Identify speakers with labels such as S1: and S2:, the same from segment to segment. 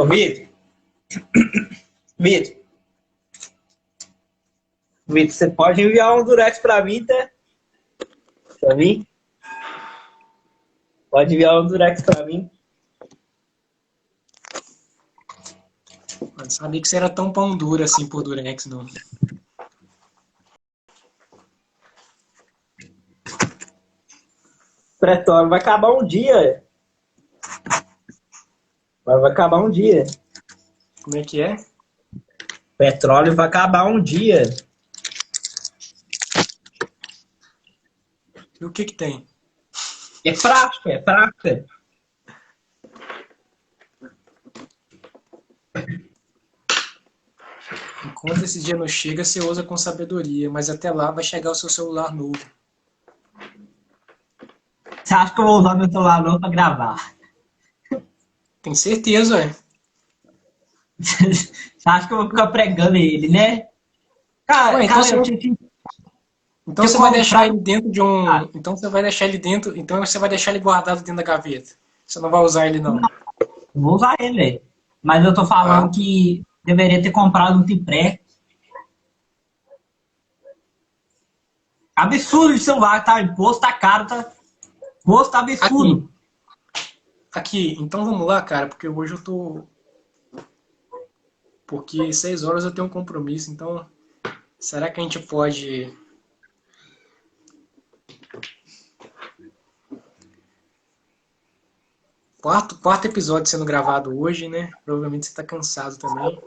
S1: Vitor, Vitor, Vitor, você pode enviar um Durex pra mim, tá? Pra mim? Pode enviar um Durex pra mim.
S2: Eu não sabia que você era tão pão duro assim por Durex, não.
S1: Pretório vai acabar um dia. Vai acabar um dia.
S2: Como é que é?
S1: Petróleo vai acabar um dia.
S2: E o que que tem?
S1: É prática, é prática.
S2: Enquanto esse dia não chega, você usa com sabedoria, mas até lá vai chegar o seu celular novo.
S1: Você acha que eu vou usar meu celular novo pra gravar?
S2: Tem certeza, é?
S1: Você acha que eu vou ficar pregando ele, né?
S2: Ué, então
S1: Cara,
S2: você,
S1: eu tinha
S2: então você vai deixar
S1: comprado.
S2: ele dentro de um. Então você vai deixar ele dentro. Então você vai deixar ele guardado dentro da gaveta. Você não vai usar ele, não.
S1: Eu vou usar ele, velho. Mas eu tô
S2: Ah,
S1: falando que deveria ter comprado um Tipré. Absurdo de celular, tá? Imposto tá caro, tá? Imposto tá
S2: aqui.
S1: absurdo.
S2: Aqui. Então vamos lá, cara, porque hoje eu tô. Porque 6 horas eu tenho um compromisso, então. Será que a gente pode. Quarto episódio sendo gravado hoje, né? Provavelmente você tá cansado também.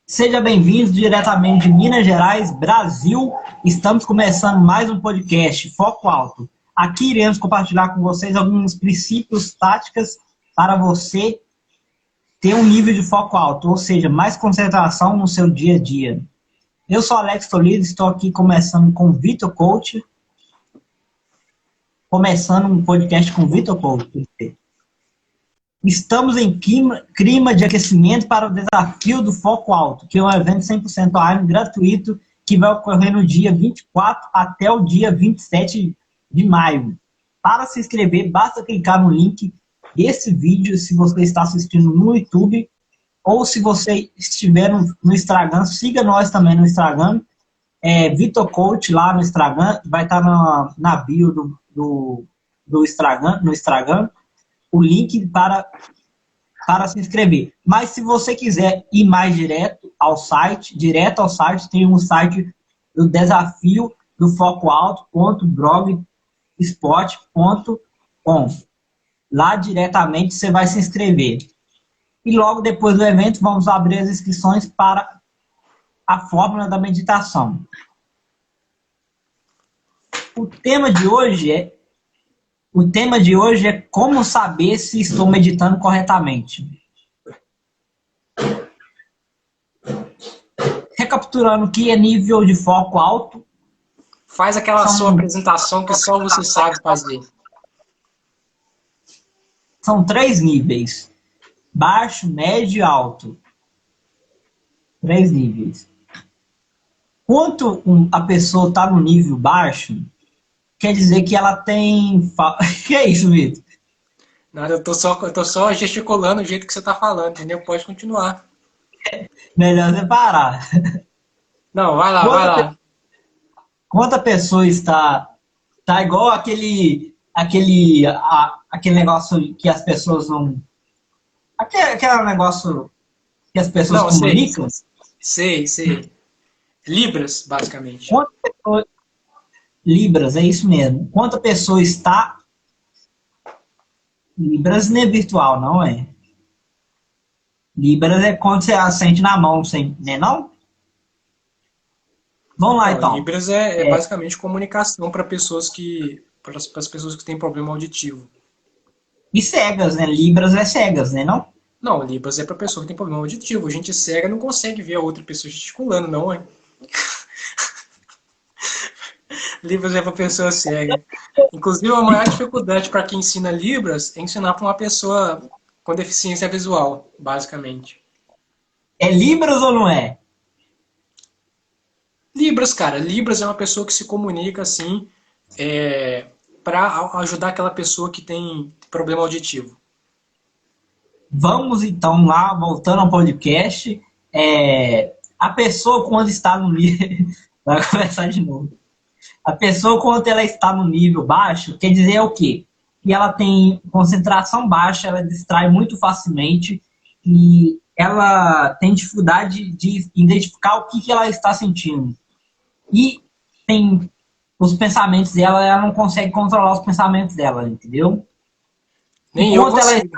S1: Seja bem-vindo diretamente de Minas Gerais, Brasil. Estamos começando mais um podcast Foco Alto. Aqui iremos compartilhar com vocês alguns princípios, táticas para você ter um nível de foco alto, ou seja, mais concentração no seu dia a dia. Eu sou Alex Toledo, estou aqui começando com o Vitor Coach. Começando um podcast com o Vitor Coach. Estamos em clima de aquecimento para o desafio do Foco Alto, que é um evento 100% online gratuito que vai ocorrer no dia 24 até o dia 27 de maio. Para se inscrever, basta clicar no link desse vídeo se você está assistindo no YouTube ou se você estiver no Instagram, siga nós também no Instagram, Vitor Coach lá no Instagram, vai estar na bio do Instagram, no Instagram, o link para se inscrever. Mas se você quiser ir mais direto ao site, tem um site do desafio do Foco Alto.blogspot.com. Lá diretamente você vai se inscrever. E logo depois do evento vamos abrir as inscrições para a fórmula da meditação. O tema de hoje é como saber se estou meditando corretamente. Recapitulando o que é nível de foco alto.
S2: Faz aquela sua apresentação que só você sabe fazer.
S1: São 3 níveis. Baixo, médio e alto. 3 níveis. Quando a pessoa está no nível baixo, quer dizer que ela tem... Que é isso, Vitor?
S2: Nada, eu tô só gesticulando o jeito que você tá falando, entendeu? Pode continuar.
S1: Melhor você parar.
S2: Não, vai lá, vai lá.
S1: Quando a pessoa está igual aquele negócio que as pessoas não... Aquele negócio que as pessoas
S2: Não,
S1: comunicam.
S2: Sei. Libras, basicamente.
S1: Libras, é isso mesmo. Quando a pessoa está... Libras não é virtual, não é? Libras é quando você sente na mão, né não? Vamos lá,
S2: Não,
S1: então.
S2: Libras é basicamente comunicação para pessoas para as pessoas que têm problema auditivo.
S1: E cegas, né? Libras é cegas, né não?
S2: Não, Libras é para pessoa que tem problema auditivo. A gente cega não consegue ver a outra pessoa gesticulando, não é? Libras é para pessoa cega. Inclusive, a maior dificuldade para quem ensina Libras é ensinar para uma pessoa com deficiência visual, basicamente.
S1: É Libras ou não é?
S2: Libras, cara. Libras é uma pessoa que se comunica assim, para ajudar aquela pessoa que tem problema auditivo?
S1: Vamos então lá, voltando ao podcast. A pessoa quando está no nível... Vai começar de novo. A pessoa quando ela está no nível baixo, quer dizer o quê? Que ela tem concentração baixa, ela distrai muito facilmente e ela tem dificuldade de identificar o que ela está sentindo. E tem os pensamentos dela, ela não consegue controlar os pensamentos dela, entendeu?
S2: Nem eu consigo.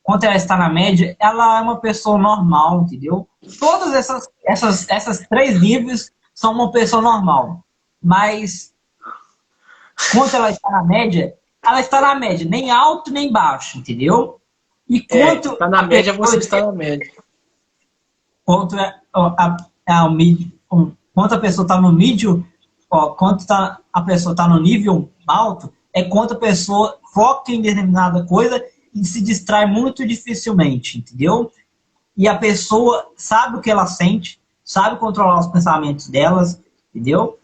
S1: Quando ela está na média, ela é uma pessoa normal, entendeu? Todas essas três níveis são uma pessoa normal. Mas quando ela está na média, nem alto nem baixo, entendeu? E quanto
S2: está na média, você está na média.
S1: Quanto a pessoa está no medium, quanto a pessoa está no nível alto, é quanto a pessoa foca em determinada coisa e se distrai muito dificilmente, entendeu? E a pessoa sabe o que ela sente, sabe controlar os pensamentos delas, entendeu?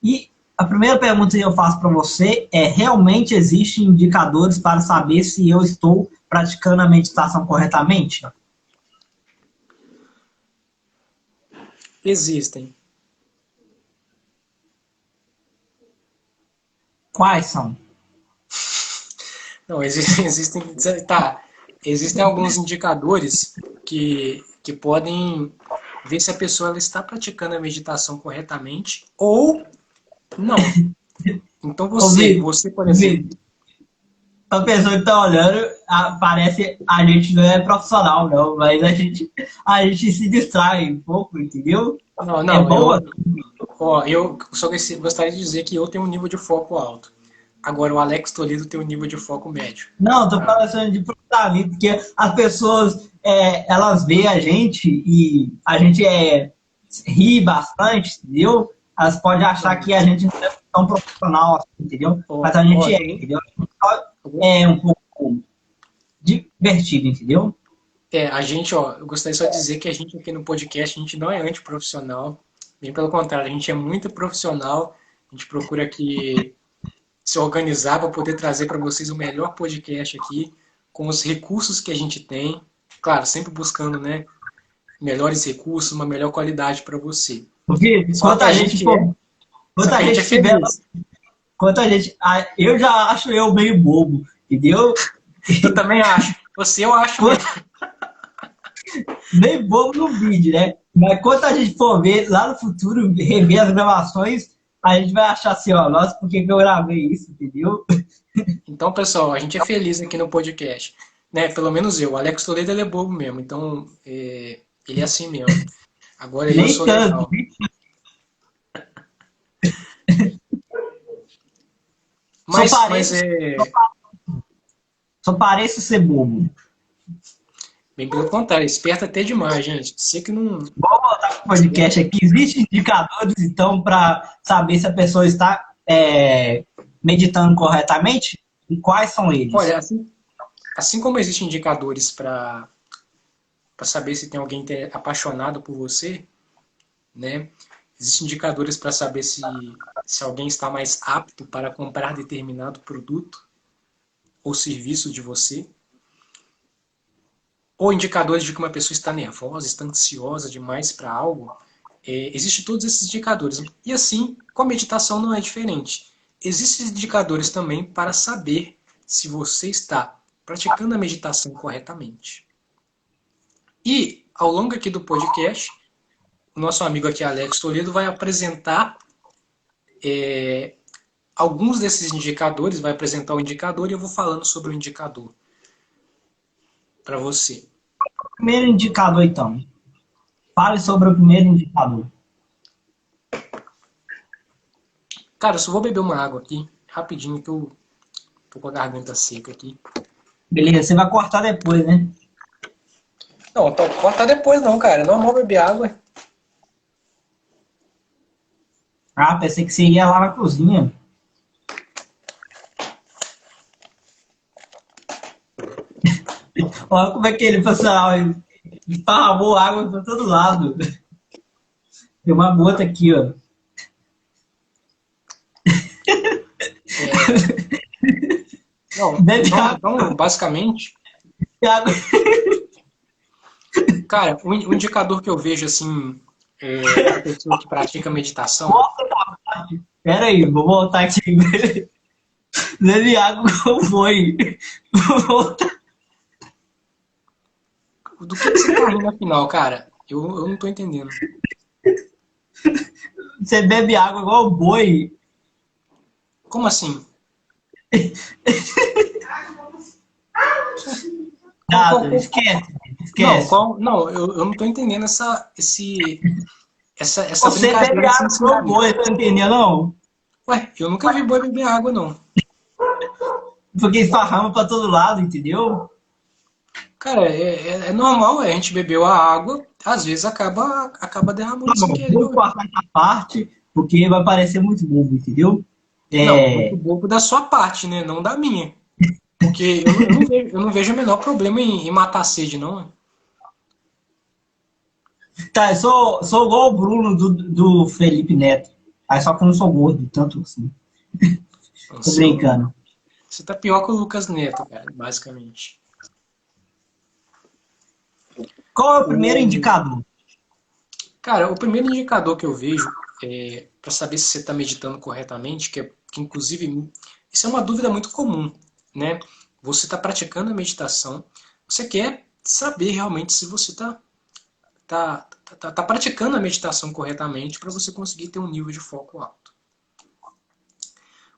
S1: E a primeira pergunta que eu faço para você é: realmente existem indicadores para saber se eu estou praticando a meditação corretamente?
S2: Existem.
S1: Quais são?
S2: Não, existem alguns indicadores que podem ver se a pessoa ela está praticando a meditação corretamente ou não. Então você, por exemplo...
S1: A pessoa que está olhando, parece a gente não é profissional, não, mas a gente se distrai um pouco, entendeu?
S2: Não, eu só gostaria de dizer que eu tenho um nível de foco alto. Agora, o Alex Toledo tem um nível de foco médio.
S1: Não, estou falando de profissionalismo, porque as pessoas, elas veem a gente e a gente ri bastante, entendeu? Elas podem achar que a gente não é tão profissional assim, entendeu? Mas a gente entendeu? É um pouco divertido, entendeu?
S2: A gente, eu gostaria só de dizer que a gente aqui no podcast, a gente não é antiprofissional, bem pelo contrário, a gente é muito profissional, a gente procura aqui se organizar para poder trazer para vocês o melhor podcast aqui, com os recursos que a gente tem, claro, sempre buscando, né, melhores recursos, uma melhor qualidade para você.
S1: Porque quanto a gente eu já acho eu meio bobo, entendeu?
S2: Eu também acho. Eu acho mesmo.
S1: Meio bobo no vídeo, né? Mas quando a gente for ver lá no futuro, rever as gravações, a gente vai achar assim, nossa, por que eu gravei isso, entendeu?
S2: Então, pessoal, a gente é feliz aqui no podcast, né? Pelo menos eu. O Alex Toledo, ele é bobo mesmo, então ele é assim mesmo. Agora eu sou legal.
S1: Só pareço ser bobo.
S2: Bem pelo contrário, esperto até demais, gente. Você que não...
S1: Vamos voltar para o podcast aqui. Existem indicadores, então, para saber se a pessoa está meditando corretamente? E quais são eles?
S2: Olha, assim como existem indicadores para saber se tem alguém apaixonado por você, né? Existem indicadores para saber se alguém está mais apto para comprar determinado produto ou serviço de você. Ou indicadores de que uma pessoa está nervosa, está ansiosa demais para algo. Existem todos esses indicadores. E assim, com a meditação não é diferente. Existem indicadores também para saber se você está praticando a meditação corretamente. E, ao longo aqui do podcast, o nosso amigo aqui, Alex Toledo, vai apresentar alguns desses indicadores, vai apresentar o indicador e eu vou falando sobre o indicador para você.
S1: Primeiro indicador, então. Fale sobre o primeiro indicador.
S2: Cara, eu só vou beber uma água aqui, rapidinho, que eu tô com a garganta seca aqui.
S1: Beleza, você vai cortar depois, né?
S2: Não, cortar depois não, cara. É normal beber água.
S1: Pensei que você ia lá na cozinha. Olha como é que ele esparramou água para todo lado. Tem uma gota aqui, ó.
S2: Não,
S1: Bebe
S2: então,
S1: água.
S2: então, basicamente,
S1: Água.
S2: cara, o indicador que eu vejo, assim, para pessoa que pratica meditação,
S1: Volta da parte. Pera aí, vou voltar aqui. Bebe água como foi. Vou voltar.
S2: do que você tá rindo afinal, cara? Eu não tô entendendo.
S1: Você bebe água igual boi.
S2: Como assim? Qual, qual,
S1: Nada,
S2: qual-
S1: esquece.
S2: não,
S1: Esquece.
S2: não, eu não tô entendendo essa
S1: Você bebe
S2: brincadeira de se
S1: água igual
S2: ensinamento.
S1: boi, tá entendendo, não?
S2: Ué, eu nunca vi boi beber água, não.
S1: Porque esparrama pra todo lado, entendeu?
S2: Cara, é normal, a gente bebeu a água, às vezes acaba
S1: Tá
S2: derramando sem
S1: bom,
S2: querer.
S1: vamos
S2: Ué.
S1: cortar essa parte, porque vai parecer muito bobo, entendeu?
S2: Não, muito
S1: É,
S2: bobo da sua parte, né? Não da minha. Porque eu não vejo o menor problema em matar a sede, não.
S1: tá, eu sou igual o Bruno do Felipe Neto. Aí só que eu não sou gordo, tanto assim. Tô brincando.
S2: Você tá pior que o Lucas Neto, cara, basicamente.
S1: Qual é o primeiro
S2: O,
S1: indicador?
S2: cara, o primeiro indicador que eu vejo para saber se você está meditando corretamente, que inclusive isso é uma dúvida muito comum, né? Você está praticando a meditação, você quer saber realmente se você tá praticando a meditação corretamente para você conseguir ter um nível de foco alto.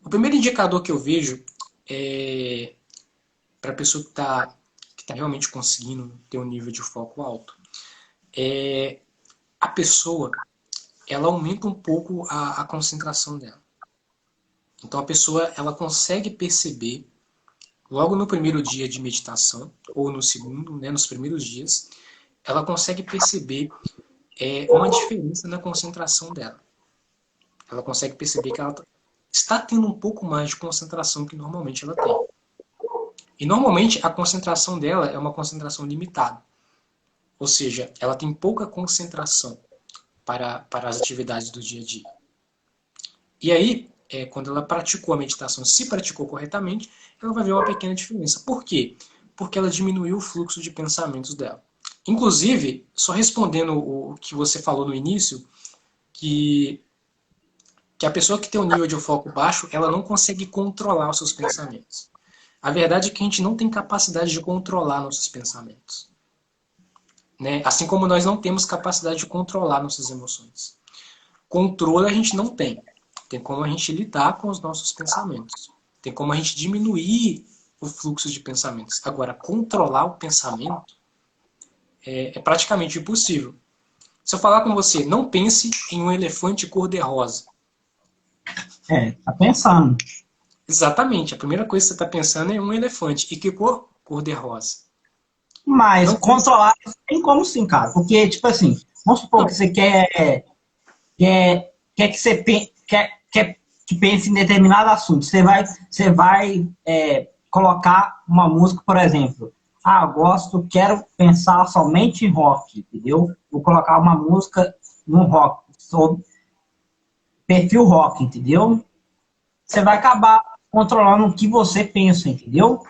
S2: O primeiro indicador que eu vejo para a pessoa que tá realmente conseguindo ter um nível de foco alto é a pessoa ela aumenta um pouco a concentração dela. Então a pessoa ela consegue perceber logo no primeiro dia de meditação ou no segundo, né, nos primeiros dias, ela consegue perceber uma diferença na concentração dela. Ela consegue perceber que ela está tendo um pouco mais de concentração que normalmente ela tem. E normalmente a concentração dela é uma concentração limitada. Ou seja, ela tem pouca concentração para as atividades do dia a dia. E aí, quando ela praticou a meditação, se praticou corretamente, ela vai ver uma pequena diferença. Por quê? Porque ela diminuiu o fluxo de pensamentos dela. Inclusive, só respondendo o que você falou no início, que, que a pessoa que tem um nível de foco baixo, ela não consegue controlar os seus pensamentos. A verdade é que a gente não tem capacidade de controlar nossos pensamentos. Né? Assim como nós não temos capacidade de controlar nossas emoções. Controle a gente não tem. Tem como a gente lidar com os nossos pensamentos. Tem como a gente diminuir o fluxo de pensamentos. Agora, controlar o pensamento é praticamente impossível. Se eu falar com você, não pense em um elefante cor-de-rosa.
S1: Tá pensando.
S2: Exatamente. A primeira coisa que você está pensando é um elefante. E que cor? Cor-de-rosa.
S1: Mas
S2: Não pense.
S1: controlar tem como sim, cara. Porque, tipo assim, vamos supor que
S2: Não.
S1: você quer que você quer que pense em determinado assunto. Você vai colocar uma música, por exemplo. Ah, eu gosto, quero pensar somente em rock, entendeu? Vou colocar uma música no rock, sobre perfil rock, entendeu? Você vai acabar controlando o que você pensa, entendeu?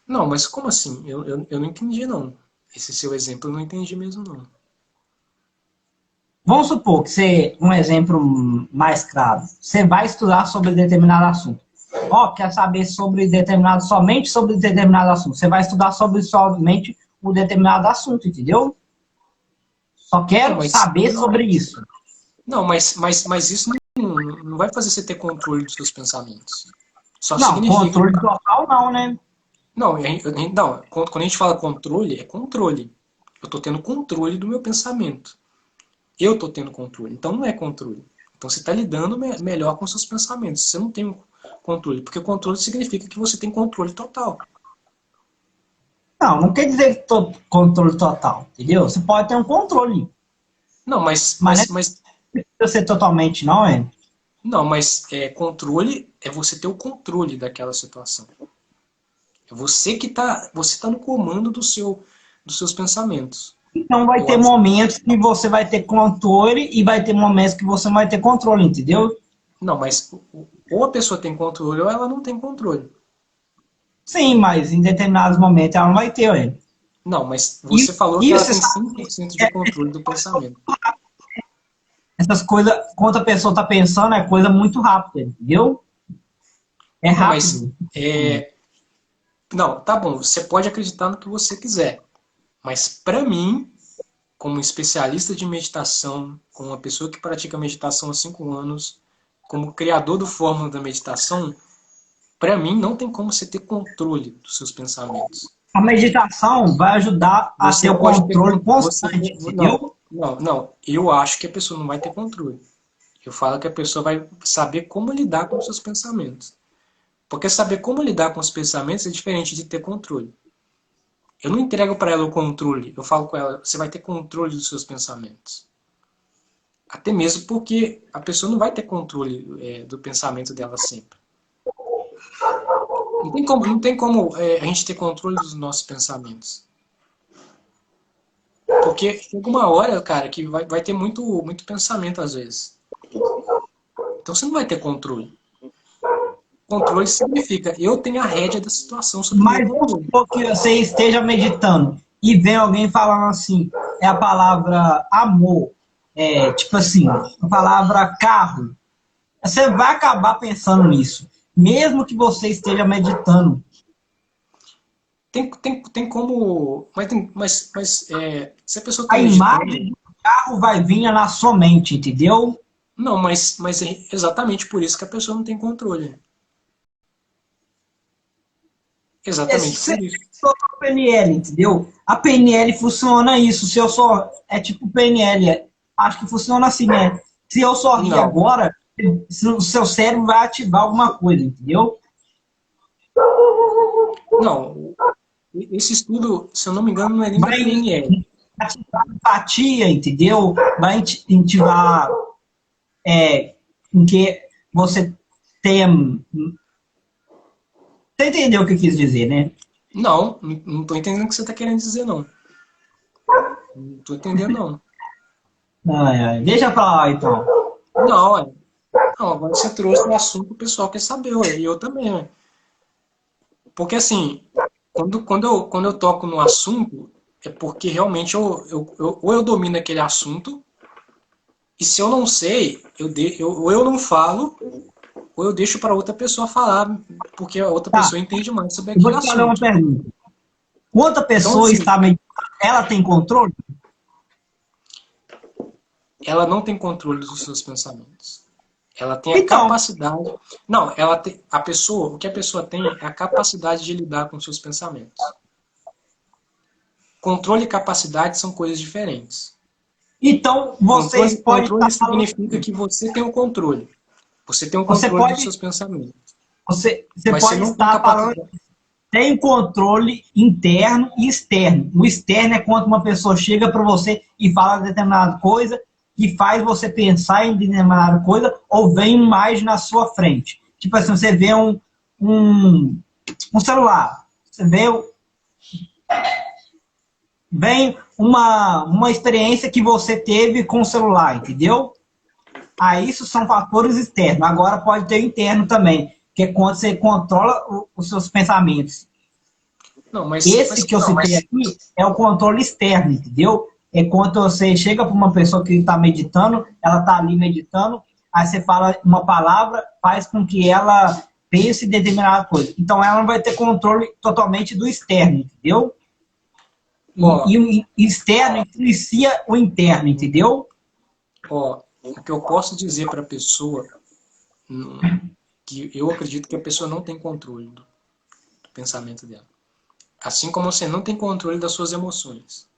S2: Não, mas como assim? Eu não entendi, não. Esse seu exemplo eu não entendi mesmo, não.
S1: Vamos supor que você, um exemplo mais claro, você vai estudar sobre determinado assunto. Ó, quer saber somente sobre determinado assunto. Você vai estudar sobre somente um determinado assunto, entendeu? Só
S2: Não,
S1: quero
S2: mas
S1: saber sobre isso.
S2: Não, mas isso não vai fazer você ter controle dos seus pensamentos. Só
S1: Não,
S2: significa
S1: controle
S2: que.
S1: total não, né?
S2: Não, não, quando a gente fala controle, é controle. Eu estou tendo controle do meu pensamento. Eu estou tendo controle. Então não é controle. Então você está lidando melhor com seus pensamentos. Você não tem um controle. Porque controle significa que você tem controle total.
S1: Não, não quer dizer que controle total, entendeu? Você pode ter um controle,
S2: Não, mas,
S1: mas não
S2: mas, mas,
S1: precisa ser totalmente, não é?
S2: não, mas controle é você ter o controle daquela situação. É você tá no comando dos seus pensamentos.
S1: Então vai
S2: Eu
S1: ter
S2: acho.
S1: momentos que você vai ter controle e vai ter momentos que você não vai ter controle, entendeu?
S2: Não, mas ou a pessoa tem controle ou ela não tem controle.
S1: Sim, mas em determinados momentos ela não vai ter, ué.
S2: Não, mas você falou que ela tem 5% de controle do pensamento.
S1: Essas coisas, quando a pessoa está pensando, é coisa muito rápida, entendeu? É
S2: Não, mas
S1: rápido.
S2: não, tá bom, você pode acreditar no que você quiser, mas para mim, como especialista de meditação, como uma pessoa que pratica meditação há 5 anos, como criador do fórmula da meditação, para mim não tem como você ter controle dos seus pensamentos.
S1: A meditação vai ajudar a ter
S2: Você
S1: o
S2: pode ter
S1: controle
S2: você
S1: constante,
S2: não,
S1: entendeu?
S2: não. Eu acho que a pessoa não vai ter controle. Eu falo que a pessoa vai saber como lidar com os seus pensamentos. Porque saber como lidar com os pensamentos é diferente de ter controle. Eu não entrego para ela o controle. Eu falo com ela, você vai ter controle dos seus pensamentos. Até mesmo porque a pessoa não vai ter controle do pensamento dela sempre. Não tem como a gente ter controle dos nossos pensamentos. Porque chega uma hora, cara, que vai ter muito pensamento às vezes. Então você não vai ter controle. Controle significa eu tenho a rédea da situação sob meu
S1: Mas vamos
S2: controle.
S1: supor que você esteja meditando e vem alguém falando assim, é a palavra amor, tipo assim, a palavra carro. Você vai acabar pensando nisso, mesmo que você esteja meditando.
S2: Tem como. Mas se a pessoa está
S1: A imagem
S2: meditando.
S1: do carro vai vir na sua mente, entendeu?
S2: Não, mas é exatamente por isso que a pessoa não tem controle. Exatamente
S1: Você
S2: por isso.
S1: só a PNL, entendeu? A PNL funciona isso. Se eu só. É tipo PNL. Acho que funciona assim, né? Se eu sorrir
S2: Não,
S1: agora, o seu cérebro vai ativar alguma coisa, entendeu?
S2: não. Esse estudo, se eu não me engano, não é nem da
S1: Vai
S2: PNL.
S1: ativar empatia, entendeu? Vai ativar em que você tenha. Você entendeu o que eu quis dizer, né?
S2: Não estou entendendo o que você está querendo dizer, não. Não estou entendendo, não.
S1: Ai, ai. Deixa pra lá, então.
S2: Não, não, agora você trouxe um assunto que o pessoal quer saber, ué, e eu também, ué. Porque assim, quando eu toco no assunto, é porque realmente ou eu domino aquele assunto, e se eu não sei, ou eu não falo, ou eu deixo para outra pessoa falar, porque a outra
S1: Tá,
S2: pessoa entende mais sobre
S1: eu vou
S2: aquele
S1: te fazer uma
S2: assunto.
S1: pergunta. Quando a
S2: Então,
S1: pessoa
S2: assim,
S1: está meditando, ela tem controle?
S2: ela não tem controle dos seus pensamentos. Ela tem a
S1: Então,
S2: capacidade. Não, a pessoa, o que a pessoa tem é a capacidade de lidar com seus pensamentos. Controle e capacidade são coisas diferentes.
S1: então vocês podem
S2: Controle
S1: estar falando.
S2: significa que você tem o controle. Você tem o
S1: Você
S2: controle dos
S1: pode,
S2: seus pensamentos.
S1: você
S2: Mas você
S1: pode
S2: não tem
S1: estar falando.
S2: capacidade.
S1: Tem controle interno e externo. O externo é quando uma pessoa chega para você e fala determinada coisa que faz você pensar em determinada coisa ou vem uma imagem na sua frente. Tipo assim, você vê um celular, você vem uma experiência que você teve com o celular, entendeu? Aí isso são fatores externos. Agora pode ter interno também, que é quando você controla os seus pensamentos.
S2: Não,
S1: Esse que eu citei
S2: mas
S1: aqui é o controle externo, entendeu? É quando você chega para uma pessoa que está meditando, ela está ali meditando, aí você fala uma palavra, faz com que ela pense em determinada coisa. Então ela não vai ter controle totalmente do externo, entendeu?
S2: ó,
S1: E o externo influencia o interno, entendeu?
S2: o que eu posso dizer para a pessoa que eu acredito que a pessoa não tem controle do pensamento dela. Assim como você não tem controle das suas emoções.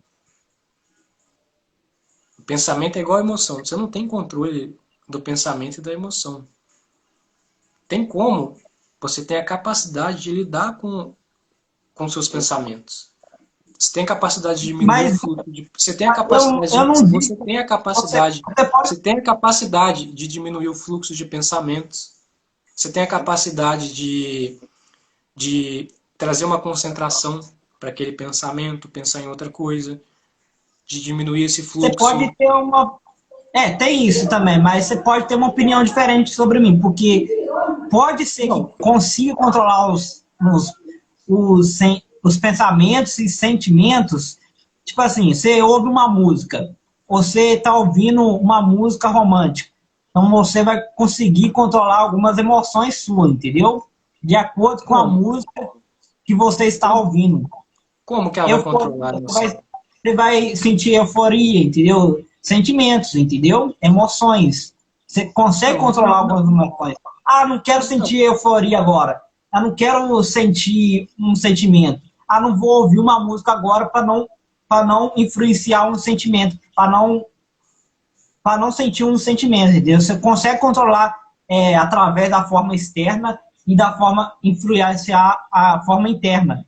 S2: O pensamento é igual a emoção. Você não tem controle do pensamento e da emoção. Tem como você ter a capacidade de lidar com seus pensamentos. Você tem a capacidade de diminuir o
S1: Mas
S2: fluxo de, você tem a capacidade
S1: eu
S2: de,
S1: não
S2: você
S1: digo.
S2: tem a
S1: Você,
S2: capacidade,
S1: você pode.
S2: você tem a capacidade de diminuir o fluxo de pensamentos. Você tem a capacidade de trazer uma concentração para aquele pensamento, pensar em outra coisa, de diminuir esse
S1: Você pode
S2: fluxo.
S1: ter uma. Tem isso também, mas você pode ter uma opinião diferente sobre mim, porque pode ser que
S2: Não,
S1: consiga controlar os pensamentos e sentimentos. Tipo assim, você ouve uma música, você está ouvindo uma música romântica, então você vai conseguir controlar algumas emoções suas, entendeu? De acordo com a
S2: Como?
S1: música que você está
S2: Como,
S1: ouvindo.
S2: como que ela vai controlar a
S1: Euforia,
S2: emoção?
S1: você vai sentir euforia, entendeu? Sentimentos, entendeu? Emoções. Você consegue
S2: Não,
S1: controlar algumas
S2: não,
S1: emoções. Ah, não quero
S2: não.
S1: sentir euforia agora. Ah, não quero sentir um sentimento. Ah, não vou ouvir uma música agora para não influenciar um sentimento, para não sentir um sentimento, entendeu? Você consegue controlar através da forma externa e da forma influenciar a forma interna,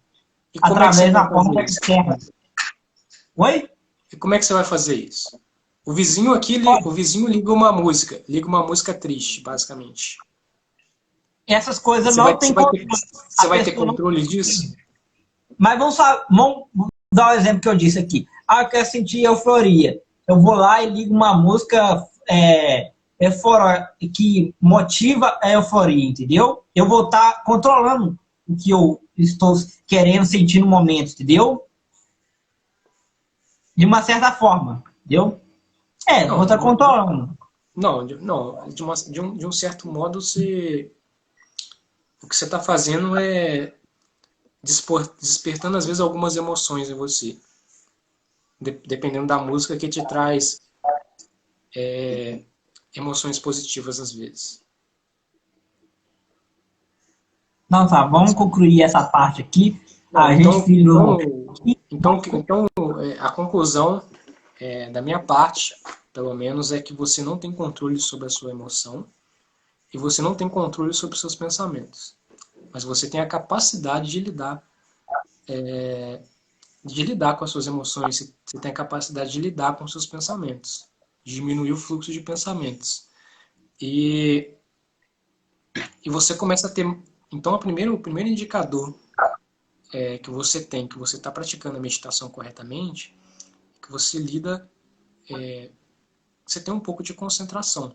S2: E como é que você
S1: através
S2: vai
S1: da
S2: fazer
S1: forma
S2: isso?
S1: externa. Oi?
S2: E como é que você vai fazer isso? O vizinho aqui, o
S1: Olha,
S2: vizinho liga uma música triste, basicamente.
S1: essas coisas não tem controle. A
S2: Você vai ter
S1: pessoa não.
S2: controle disso?
S1: Mas vamos dar o exemplo que eu disse aqui. Ah, eu quero sentir euforia. Eu vou lá e ligo uma música que motiva a euforia, entendeu? Eu vou estar controlando o que eu estou querendo sentir no momento, entendeu? De uma certa forma, entendeu? Vou
S2: Não,
S1: estar controlando.
S2: não. De um certo modo, o que você está fazendo é despertando, às vezes, algumas emoções em você. Dependendo da música que te traz emoções positivas, às vezes.
S1: Não, tá, vamos concluir essa parte aqui.
S2: Não,
S1: A gente virou.
S2: a conclusão da minha parte, pelo menos, é que você não tem controle sobre a sua emoção e você não tem controle sobre os seus pensamentos. Mas você tem a capacidade de lidar com as suas emoções, você tem a capacidade de lidar com os seus pensamentos, de diminuir o fluxo de pensamentos. E, e você começa a ter. Então, o primeiro indicador que você tem, que você está praticando a meditação corretamente, que você lida, você tem um pouco de concentração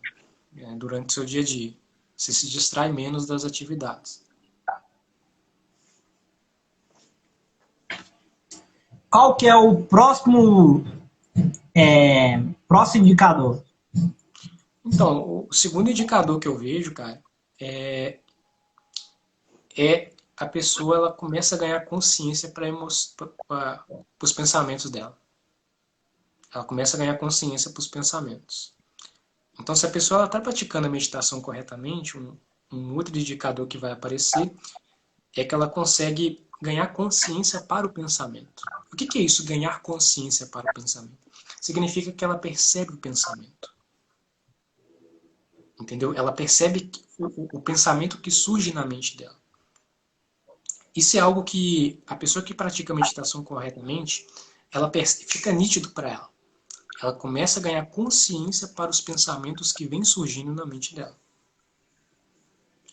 S2: durante o seu dia a dia. Você se distrai menos das atividades.
S1: Qual que é o próximo indicador?
S2: Então, o segundo indicador que eu vejo, cara, é a pessoa ela começa a ganhar consciência para os pensamentos dela. Ela começa a ganhar consciência para os pensamentos. Então, se a pessoa está praticando a meditação corretamente, um outro indicador que vai aparecer é que ela consegue ganhar consciência para o pensamento. O que é isso, ganhar consciência para o pensamento? Significa que ela percebe o pensamento. Entendeu? Ela percebe o pensamento que surge na mente dela. Isso é algo que a pessoa que pratica a meditação corretamente, fica nítido para ela. Ela começa a ganhar consciência para os pensamentos que vêm surgindo na mente dela.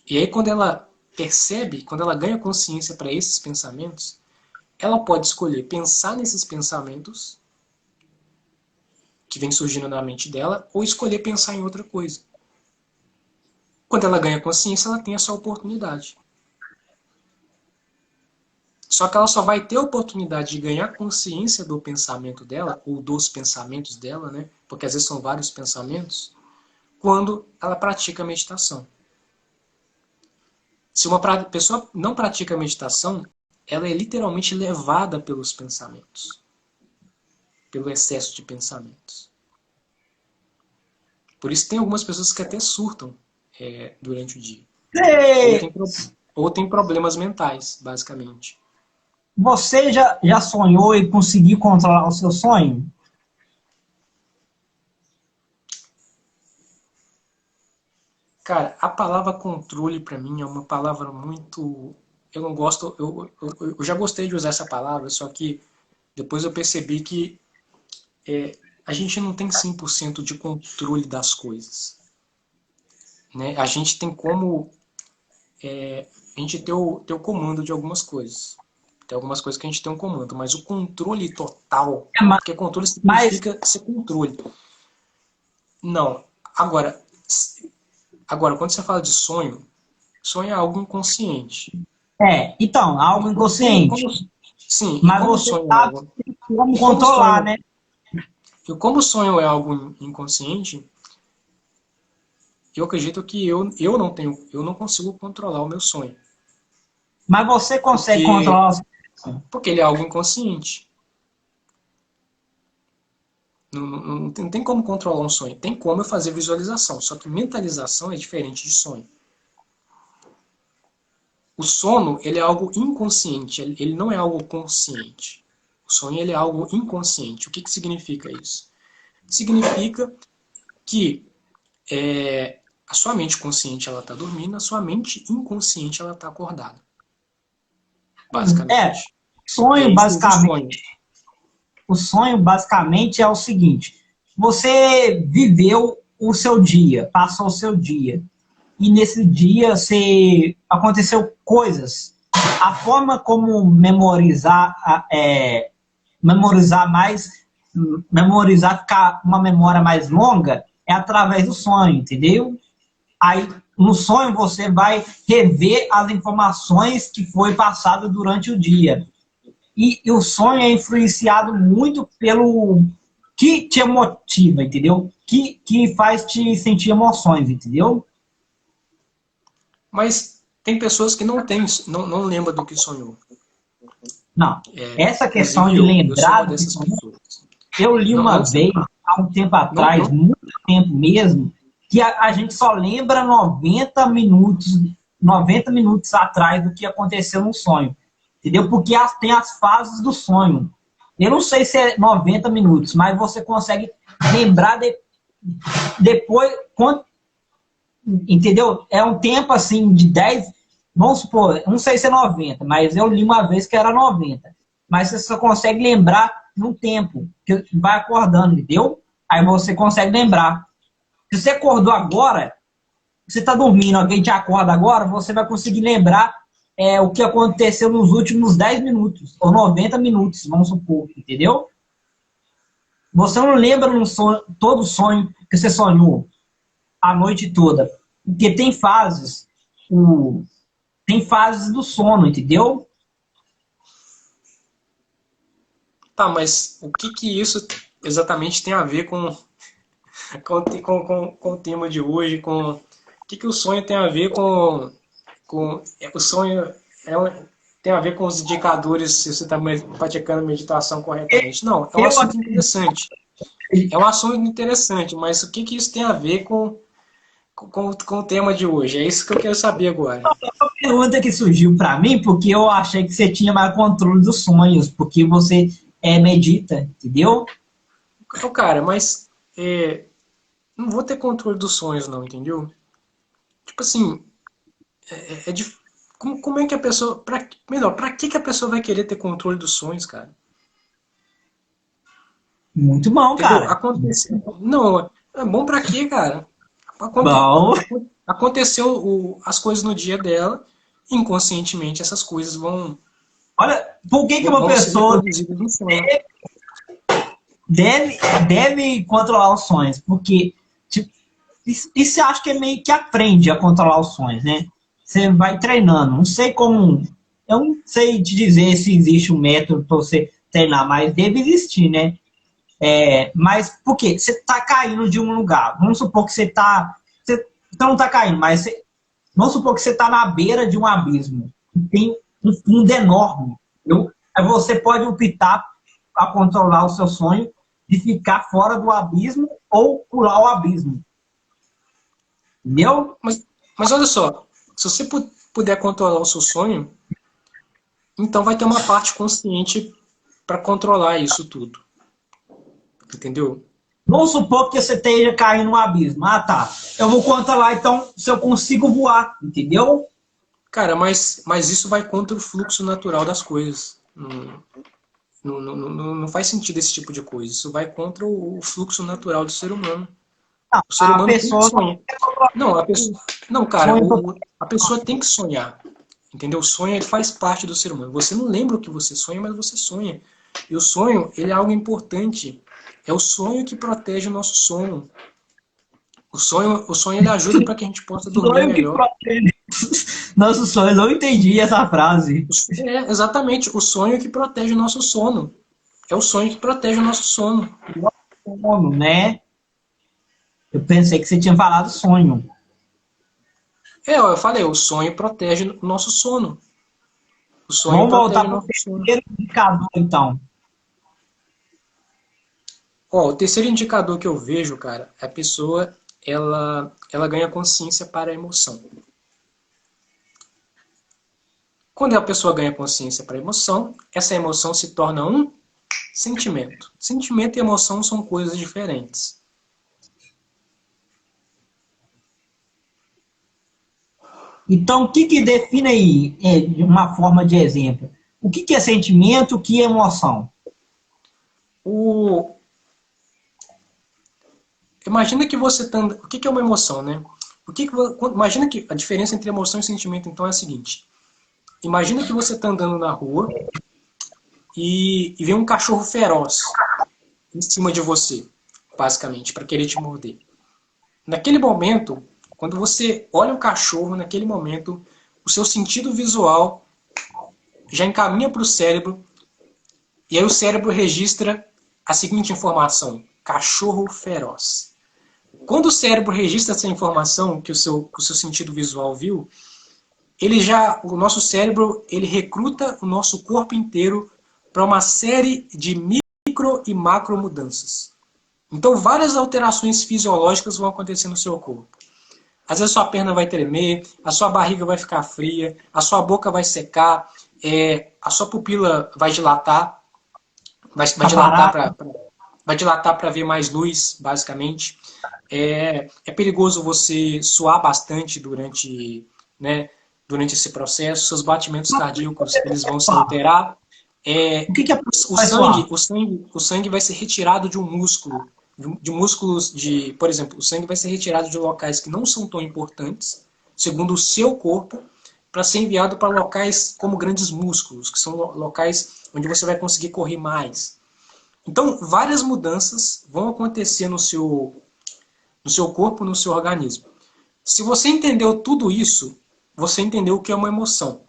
S2: E aí quando ela percebe, quando ela ganha consciência para esses pensamentos, ela pode escolher pensar nesses pensamentos que vêm surgindo na mente dela ou escolher pensar em outra coisa. Quando ela ganha consciência, ela tem essa oportunidade. Só que ela só vai ter a oportunidade de ganhar consciência do pensamento dela, ou dos pensamentos dela, né? Porque às vezes são vários pensamentos, quando ela pratica a meditação. Se uma pessoa não pratica a meditação, ela é literalmente levada pelos pensamentos, pelo excesso de pensamentos. Por isso tem algumas pessoas que até surtam durante o dia. Ou tem problemas mentais, basicamente.
S1: Você já sonhou e conseguiu controlar o seu sonho?
S2: Cara, a palavra controle para mim é uma palavra muito. Eu não gosto. Eu já gostei de usar essa palavra, só que depois eu percebi que a gente não tem 100% de controle das coisas. Né? A gente tem como. A gente ter o comando de algumas coisas. Tem algumas coisas que a gente tem um comando, mas o controle total. Porque controle
S1: Mas
S2: significa ser controle. Não. Agora, quando você fala de sonho, sonho é algo inconsciente.
S1: Então, algo inconsciente.
S2: Sim, e
S1: Mas
S2: como o
S1: você
S2: sonho é
S1: sabe
S2: algo,
S1: como
S2: e como o
S1: controlar,
S2: sonho,
S1: né?
S2: e como o sonho é algo inconsciente, eu acredito que eu não consigo controlar o meu sonho,
S1: Mas você consegue
S2: porque
S1: controlar o seu sonho.
S2: porque ele é algo inconsciente. Não tem como controlar um sonho. Tem como eu fazer visualização, só que mentalização é diferente de sonho. O sono, ele é algo inconsciente, ele não é algo consciente. O sonho, ele é algo inconsciente. O que significa isso? Significa que a sua mente consciente ela está dormindo, a sua mente inconsciente ela está acordada,
S1: É,
S2: basicamente. E
S1: sonho,
S2: aí surge o
S1: basicamente,
S2: sonho.
S1: o sonho, basicamente, é o seguinte: você viveu o seu dia, passou o seu dia, e nesse dia aconteceu coisas. A forma como memorizar mais, ficar uma memória mais longa é através do sonho, entendeu? Aí, no sonho, você vai rever as informações que foi passado durante o dia. E o sonho é influenciado muito pelo que te motiva, entendeu? Que faz te sentir emoções, entendeu?
S2: Mas tem pessoas que não lembram do que sonhou.
S1: Não. Essa questão
S2: Inclusive
S1: de
S2: eu sou uma
S1: lembrar do que
S2: dessas
S1: sonhou,
S2: pessoas.
S1: eu li
S2: Não,
S1: uma
S2: não,
S1: vez, há um tempo
S2: não,
S1: atrás,
S2: não.
S1: muito tempo mesmo, que a gente só lembra 90 minutos atrás do que aconteceu no sonho. Entendeu? Porque tem as fases do sonho. Eu não sei se é 90 minutos, mas você consegue lembrar depois, entendeu? É um tempo assim de 10, vamos supor, não sei se é 90, mas eu li uma vez que era 90. Mas você só consegue lembrar num tempo, que vai acordando, entendeu? Aí você consegue lembrar. Se você acordou agora, você está dormindo, alguém te acorda agora, você vai conseguir lembrar o que aconteceu nos últimos 10 minutos, ou 90 minutos, vamos supor, entendeu? Você não lembra num sonho, todo sonho que você sonhou a noite toda. Porque tem fases do sono, entendeu?
S2: Tá, mas o que isso exatamente tem a ver com o tema de hoje? O que o sonho tem a ver o sonho tem a ver com os indicadores se você está praticando a meditação corretamente? Não, é um
S1: Eu
S2: assunto interessante. É um assunto interessante, mas o que isso tem a ver com o tema de hoje? É isso que eu quero saber agora.
S1: pergunta que surgiu para mim, porque eu achei que você tinha mais controle dos sonhos, porque você medita, entendeu?
S2: Cara, mas não vou ter controle dos sonhos, não, entendeu? Tipo assim, é dif... como é que a pessoa. Melhor, pra que a pessoa vai querer ter controle dos sonhos, cara?
S1: Muito bom,
S2: Entendeu?
S1: cara.
S2: Aconteceu. Não, é bom pra quê, cara?
S1: Bom.
S2: Aconteceu as coisas no dia dela, inconscientemente essas coisas
S1: Olha, por que uma
S2: vão ser
S1: pessoa
S2: reproduzidas no sonho.
S1: deve, deve controlar os sonhos? Porque tipo, e você acha que é meio que aprende a controlar os sonhos, né? Você vai treinando. Não sei como. Eu não sei te dizer se existe um método para você treinar, mas deve existir, né? Mas por quê? Você está caindo de um lugar. Vamos supor que você não está caindo, mas vamos supor que você está na beira de um abismo. Tem um fundo enorme. Aí você pode optar a controlar o seu sonho de ficar fora do abismo ou pular o abismo. Entendeu?
S2: Mas olha só, se você puder controlar o seu sonho, então vai ter uma parte consciente para controlar isso tudo. Entendeu?
S1: Vamos supor que você esteja caindo no abismo. Ah, tá. Eu vou controlar, então, se eu consigo voar. Entendeu?
S2: Cara, mas isso vai contra o fluxo natural das coisas. Não faz sentido esse tipo de coisa. Isso vai contra o fluxo natural do ser humano. O ser
S1: A
S2: humano tem que
S1: pessoa
S2: sonhar. Não, não, cara,
S1: sonha.
S2: a pessoa tem que sonhar. Entendeu? O sonho ele faz parte do ser humano. Você não lembra o que você sonha, mas você sonha. E o sonho, ele é algo importante. É o sonho que protege o nosso sono. O sonho ele ajuda para que a gente possa dormir
S1: Sonho que
S2: melhor.
S1: protege. Nosso sonho, eu não entendi essa frase.
S2: É, exatamente, o sonho que protege o nosso sono. É o sonho que protege o nosso sono.
S1: Sono, né? Eu pensei que você tinha falado sonho.
S2: É, ó, eu falei, o sonho protege o nosso sono. O sonho
S1: Vamos voltar
S2: protege o
S1: para o
S2: nosso sono.
S1: terceiro indicador, então.
S2: Ó, o terceiro indicador que eu vejo, cara, é a pessoa, ela ganha consciência para a emoção. Quando a pessoa ganha consciência para a emoção, essa emoção se torna um sentimento. Sentimento e emoção são coisas diferentes.
S1: Então, o que que define aí, de uma forma de exemplo? O que que é sentimento, o que é emoção?
S2: O... Imagina que você tá... O que é uma emoção, né? Imagina que a diferença entre emoção e sentimento, então, é a seguinte. Imagina que você está andando na rua e vê um cachorro feroz em cima de você, basicamente, para querer te morder. Naquele momento, quando você olha o cachorro, naquele momento, o seu sentido visual já encaminha para o cérebro, e aí o cérebro registra a seguinte informação: cachorro feroz. Quando o cérebro registra essa informação que o seu sentido visual viu, o nosso cérebro, ele recruta o nosso corpo inteiro para uma série de micro e macro mudanças. Então, várias alterações fisiológicas vão acontecer no seu corpo. Às vezes sua perna vai tremer, a sua barriga vai ficar fria, a sua boca vai secar, a sua pupila vai dilatar, vai dilatar para ver mais luz, basicamente. É perigoso você suar bastante né, durante esse processo, seus batimentos cardíacos eles vão se alterar.
S1: O que que a pessoa vai suar?
S2: O sangue vai ser retirado de um músculo, de músculos por exemplo, o sangue vai ser retirado de locais que não são tão importantes, segundo o seu corpo, para ser enviado para locais como grandes músculos, que são locais onde você vai conseguir correr mais. Então, várias mudanças vão acontecer no seu corpo, no seu organismo. Se você entendeu tudo isso, você entendeu o que é uma emoção.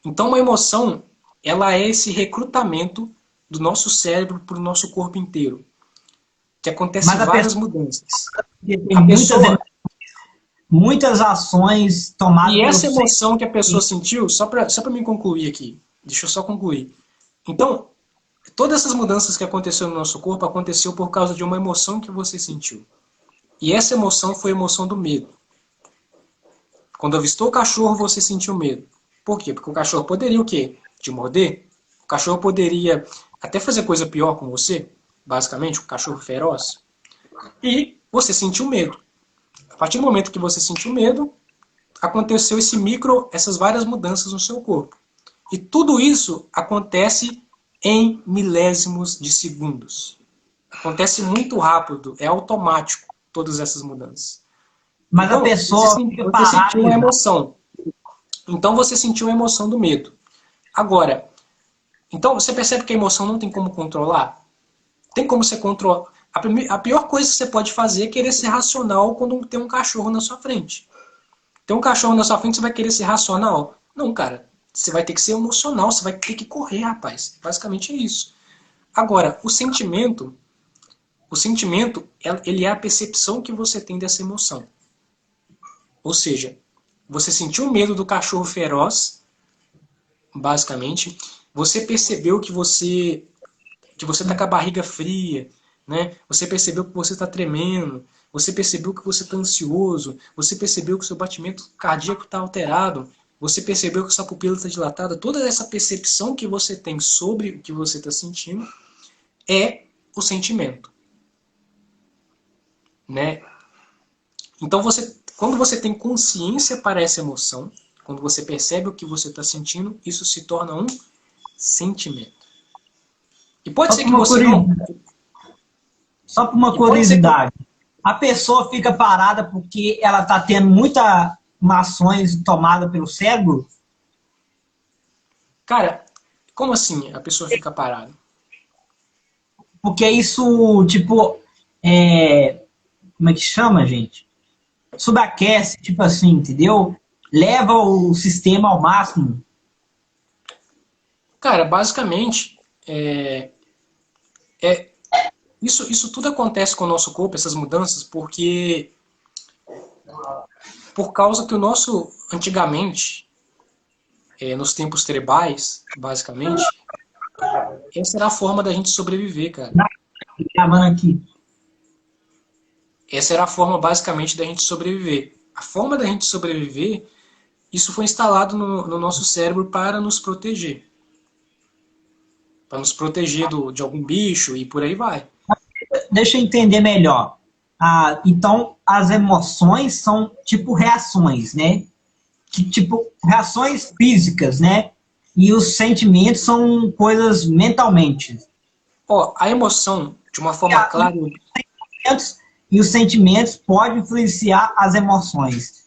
S2: Então, uma emoção, ela é esse recrutamento do nosso cérebro para o nosso corpo inteiro. Que acontece várias mudanças.
S1: Tem muitas ações tomadas
S2: E
S1: pelo
S2: essa
S1: cérebro.
S2: emoção que a pessoa sentiu, só para me concluir aqui, deixa eu só concluir. Então, todas essas mudanças que aconteceram no nosso corpo aconteceu por causa de uma emoção que você sentiu. E essa emoção foi a emoção do medo. Quando avistou o cachorro, você sentiu medo. Por quê? Porque o cachorro poderia o quê? Te morder. O cachorro poderia até fazer coisa pior com você, basicamente, um cachorro feroz. E você sentiu medo. A partir do momento que você sentiu medo, aconteceu essas várias mudanças no seu corpo. E tudo isso acontece em milésimos de segundos. Acontece muito rápido, é automático todas essas mudanças.
S1: Mas a
S2: Então,
S1: pessoa fica
S2: você sentiu uma
S1: paralisada.
S2: emoção. Então, você sentiu a emoção do medo. Agora, então você percebe que a emoção não tem como controlar? Tem como você controlar. A pior coisa que você pode fazer é querer ser racional quando tem um cachorro na sua frente. Tem um cachorro na sua frente, você vai querer ser racional? Não, cara. Você vai ter que ser emocional, você vai ter que correr, rapaz. Basicamente é isso. Agora, o sentimento, ele é a percepção que você tem dessa emoção. Ou seja, você sentiu medo do cachorro feroz, basicamente. Você percebeu que você está com a barriga fria, né? Você percebeu que você está tremendo, você percebeu que você está ansioso, você percebeu que o seu batimento cardíaco está alterado, você percebeu que sua pupila está dilatada. Toda essa percepção que você tem sobre o que você está sentindo é o sentimento, né? Então, quando você tem consciência para essa emoção, quando você percebe o que você está sentindo, isso se torna um sentimento. E pode ser que você não...
S1: Só por uma
S2: E pode ser que...
S1: curiosidade. A pessoa fica parada porque ela está tendo muitas ações tomadas pelo cérebro?
S2: Cara, como assim a pessoa fica parada?
S1: Porque isso, tipo, como é que chama, gente? Subaquece, tipo assim, entendeu? leva o sistema ao máximo?
S2: Cara, basicamente, isso tudo acontece com o nosso corpo, essas mudanças, por causa que o nosso, antigamente, nos tempos tribais, basicamente, essa era a forma da gente sobreviver, cara.
S1: Gravando aqui.
S2: Essa era a forma, basicamente, da gente sobreviver. A forma da gente sobreviver, isso foi instalado no nosso cérebro para nos proteger. Para nos proteger de algum bicho e por aí vai.
S1: Deixa eu entender melhor. Então, as emoções são tipo reações, né? Tipo, reações físicas, né? E os sentimentos são coisas mentalmente.
S2: Ó, a emoção, de uma forma clara.
S1: E os sentimentos podem influenciar as emoções.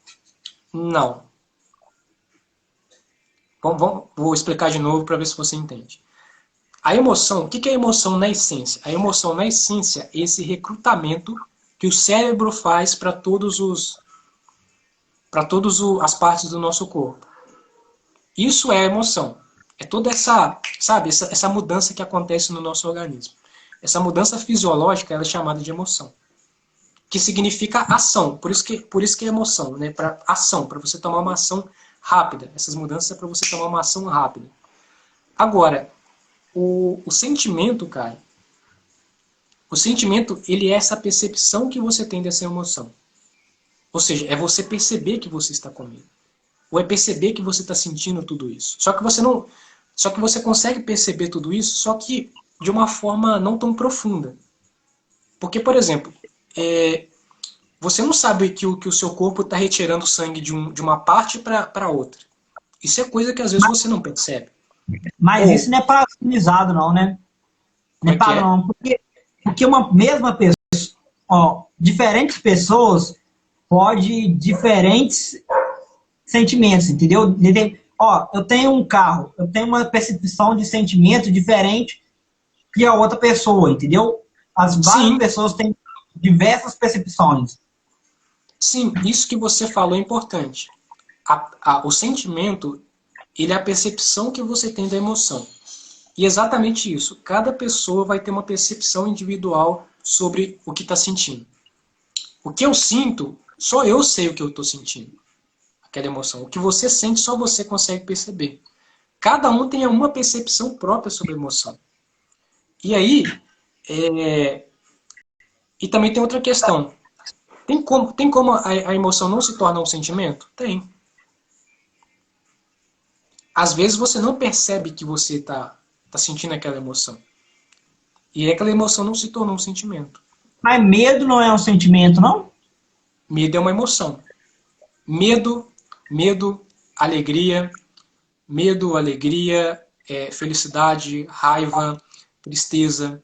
S2: Não. Vou explicar de novo para ver se você entende. A emoção, o que é emoção na essência? A emoção na essência é esse recrutamento que o cérebro faz para todas as partes do nosso corpo. Isso é emoção. É toda essa mudança que acontece no nosso organismo. Essa mudança fisiológica ela é chamada de emoção, que significa ação. Por isso que é emoção, né? Para ação, para você tomar uma ação rápida. Essas mudanças é para você tomar uma ação rápida. Agora, o sentimento, cara, o sentimento, ele é essa percepção que você tem dessa emoção. Ou seja, é você perceber que você está com medo. Ou é perceber que você está sentindo tudo isso. Só que você consegue perceber tudo isso, só que de uma forma não tão profunda. Porque, por exemplo, você não sabe que o seu corpo está retirando sangue de uma parte para outra. Isso é coisa que às vezes você não percebe.
S1: Mas isso não é padronizado, não, né? Não é padrão, porque uma mesma pessoa, diferentes pessoas podem diferentes sentimentos, entendeu? Eu tenho um carro, eu tenho uma percepção de sentimento diferente que a outra pessoa, entendeu? As várias pessoas têm diversas percepções.
S2: Sim, isso que você falou é importante. O sentimento, ele é a percepção que você tem da emoção. E exatamente isso. Cada pessoa vai ter uma percepção individual sobre o que está sentindo. O que eu sinto, só eu sei o que eu estou sentindo. Aquela emoção. O que você sente, só você consegue perceber. Cada um tem uma percepção própria sobre a emoção. E aí, e também tem outra questão. Tem como a emoção não se tornar um sentimento? Tem. Às vezes você não percebe que você está sentindo aquela emoção. E aquela emoção não se tornou um sentimento.
S1: Mas medo não é um sentimento, não?
S2: Medo é uma emoção. Medo, alegria, felicidade, raiva, tristeza,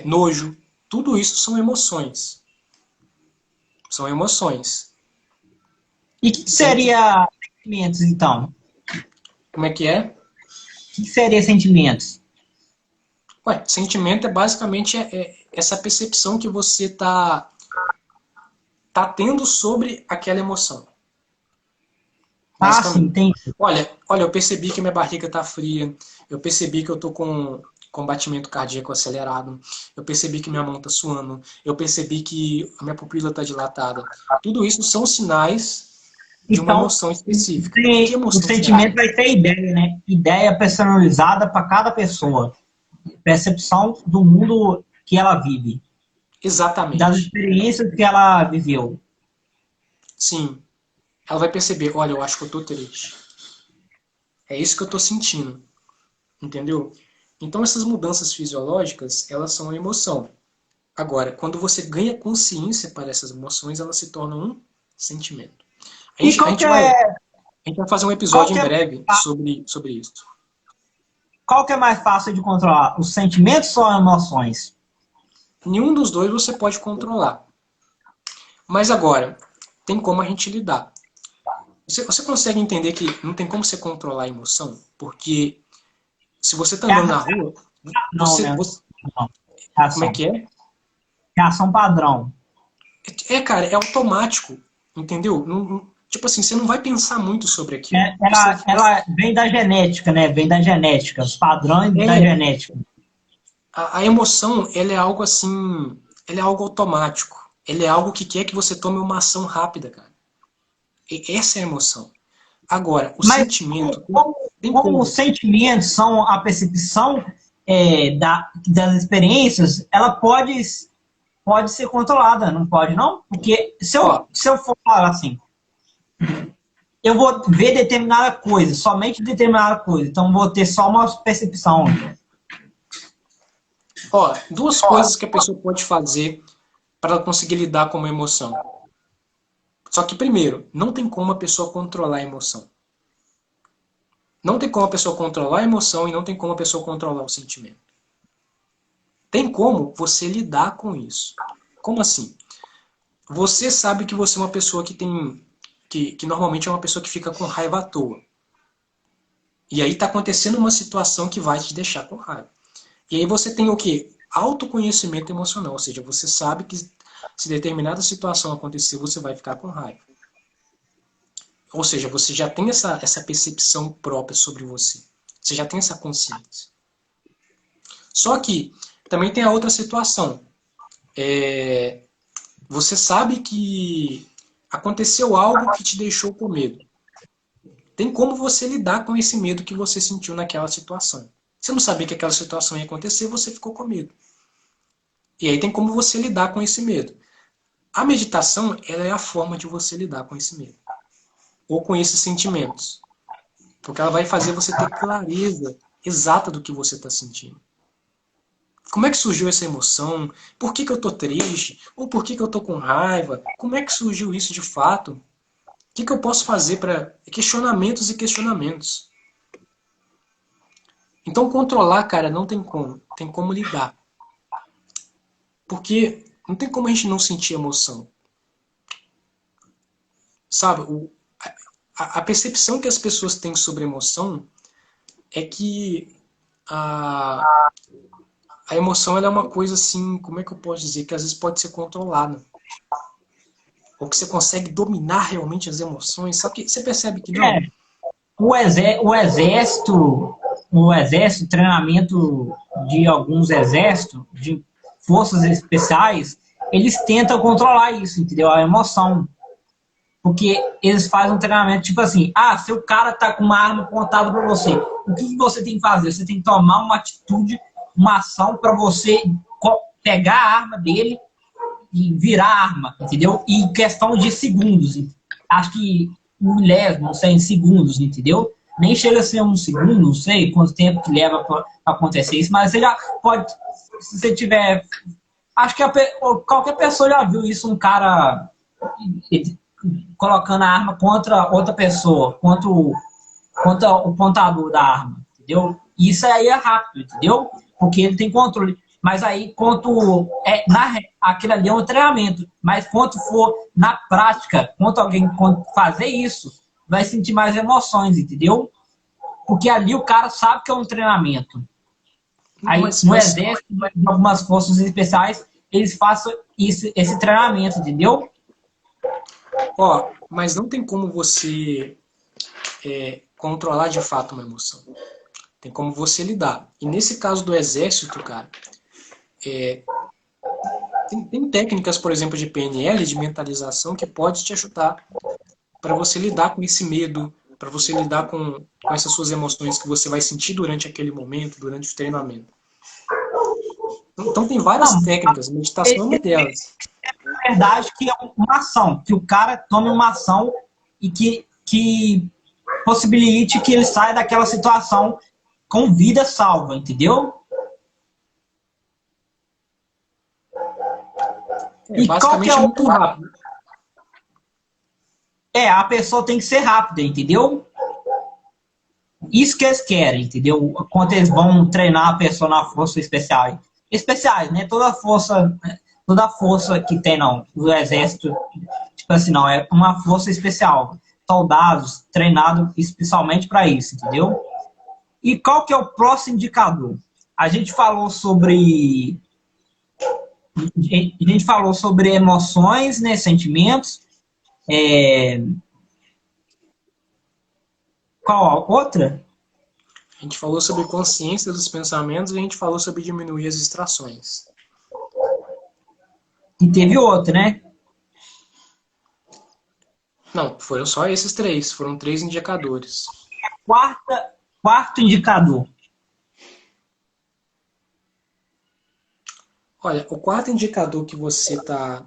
S2: nojo. Tudo isso são emoções. São emoções.
S1: E o que seria sentimentos, então?
S2: Como é que é?
S1: O que seria sentimentos?
S2: Sentimento é basicamente essa percepção que você tá tendo sobre aquela emoção.
S1: Sim, tem.
S2: Olha, eu percebi que minha barriga tá fria, eu percebi que eu tô com batimento cardíaco acelerado, eu percebi que minha mão tá suando, eu percebi que a minha pupila tá dilatada. Tudo isso são sinais de uma emoção específica. Que emoção
S1: o sentimento vai ter ideia, né? Ideia personalizada para cada pessoa. Percepção do mundo que ela vive.
S2: Exatamente.
S1: Das experiências que ela viveu.
S2: Sim. Ela vai perceber, olha, eu acho que eu tô triste. É isso que eu tô sentindo. Entendeu? Então essas mudanças fisiológicas, elas são a emoção. Agora, quando você ganha consciência para essas emoções, elas se tornam um sentimento. A gente vai fazer um episódio em breve sobre isso.
S1: Qual que é mais fácil de controlar? Os sentimentos ou as emoções?
S2: Nenhum dos dois você pode controlar. Mas agora, tem como a gente lidar. Você consegue entender que não tem como você controlar a emoção? Porque se você está andando na rua, como é que é?
S1: Reação padrão.
S2: Cara, é automático, entendeu? Tipo assim, você não vai pensar muito sobre aquilo.
S1: Ela vem da genética, né? Vem da genética, os padrões da
S2: É,
S1: genética.
S2: a emoção, ela é algo assim, ela é algo automático. Ela é algo que quer que você tome uma ação rápida, cara. E essa é a emoção. Agora, o
S1: Mas
S2: sentimento, tem
S1: como os
S2: como.
S1: sentimentos são a percepção das experiências, ela pode ser controlada, não pode, não? Porque
S2: Ó,
S1: se eu for falar assim, eu vou ver determinada coisa, somente determinada coisa, então vou ter só uma percepção.
S2: duas coisas que a pessoa pode fazer para ela conseguir lidar com uma emoção. Só que, primeiro, não tem como a pessoa controlar a emoção. Não tem como a pessoa controlar a emoção e não tem como a pessoa controlar o sentimento. Tem como você lidar com isso. Como assim? Você sabe que você é uma pessoa que tem. Que normalmente é uma pessoa que fica com raiva à toa. E aí está acontecendo uma situação que vai te deixar com raiva. E aí você tem o quê? Autoconhecimento emocional. Ou seja, você sabe que se determinada situação acontecer, você vai ficar com raiva. Ou seja, você já tem essa percepção própria sobre você. Você já tem essa consciência. Só que também tem a outra situação. Você sabe que aconteceu algo que te deixou com medo. Tem como você lidar com esse medo que você sentiu naquela situação. Você não sabia que aquela situação ia acontecer, você ficou com medo. E aí tem como você lidar com esse medo. A meditação, ela é a forma de você lidar com esse medo. Ou com esses sentimentos. Porque ela vai fazer você ter clareza exata do que você está sentindo. Como é que surgiu essa emoção? Por que eu estou triste? Ou por que eu estou com raiva? Como é que surgiu isso de fato? O que eu posso fazer para questionamentos e questionamentos? Então, controlar, cara, não tem como. Tem como lidar. Porque não tem como a gente não sentir emoção. Sabe, a percepção que as pessoas têm sobre emoção é que a, a emoção ela é uma coisa assim, como é que eu posso dizer? Que às vezes pode ser controlada. Ou que você consegue dominar realmente as emoções. Só que você percebe que não.
S1: É, o exército, treinamento de alguns exércitos, de forças especiais, eles tentam controlar isso, entendeu? A emoção. Porque eles fazem um treinamento tipo assim, se o cara tá com uma arma apontada para você, o que você tem que fazer? Você tem que tomar uma atitude, uma ação para você pegar a arma dele e virar a arma, entendeu? E em questão de segundos. Acho que milésimo, não sei, em segundos, entendeu? Nem chega a ser um segundo, não sei quanto tempo que leva para acontecer isso, mas você já pode, se você tiver... Acho que qualquer pessoa já viu isso, um cara colocando a arma contra outra pessoa, contra o pontador da arma, entendeu? Isso aí é rápido, entendeu? Porque ele tem controle. Mas aí, aquilo ali é um treinamento. Mas quando for na prática, quando alguém fazer isso, vai sentir mais emoções, entendeu? Porque ali o cara sabe que é um treinamento. Aí, no exército, em algumas forças especiais, eles façam esse treinamento, entendeu?
S2: Mas não tem como você controlar de fato uma emoção. Tem como você lidar. E nesse caso do exército, cara, tem técnicas, por exemplo, de PNL, de mentalização, que pode te ajudar para você lidar com esse medo, para você lidar com essas suas emoções que você vai sentir durante aquele momento, durante o treinamento. Então tem várias técnicas, meditação é uma delas.
S1: Na verdade, que é uma ação, que o cara tome uma ação e que possibilite que ele saia daquela situação com vida salva, entendeu?
S2: E basicamente é muito rápido.
S1: A pessoa tem que ser rápida, entendeu? Isso que eles querem, entendeu? Quando eles vão treinar a pessoa na força especial. Especiais, né? Toda força que tem, não. O exército, tipo assim, não. É uma força especial. Soldados treinados especialmente para isso, entendeu? E qual que é o próximo indicador? A gente falou sobre emoções, né? Sentimentos. Qual a outra?
S2: A gente falou sobre consciência dos pensamentos e a gente falou sobre diminuir as distrações.
S1: E teve outra, né?
S2: Não, foram só esses três. Foram 3 indicadores.
S1: Quarto indicador.
S2: Olha, o quarto indicador que você tá,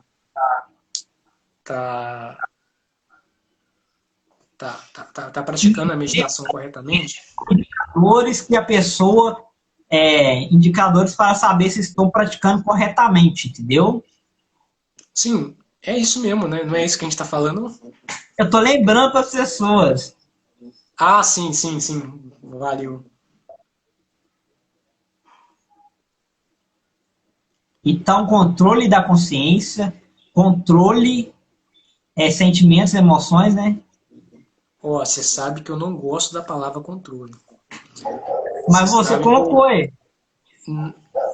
S2: tá praticando a meditação corretamente.
S1: Indicadores que a pessoa... indicadores para saber se estão praticando corretamente, entendeu?
S2: Sim, é isso mesmo, né? Não é isso que a gente está falando?
S1: Eu tô lembrando para as pessoas.
S2: Ah, sim, sim, sim. Valeu.
S1: Então, controle da consciência, controle, sentimentos, emoções, né?
S2: Ó, você sabe que eu não gosto da palavra controle. Você
S1: Mas você
S2: sabe que
S1: colocou ele.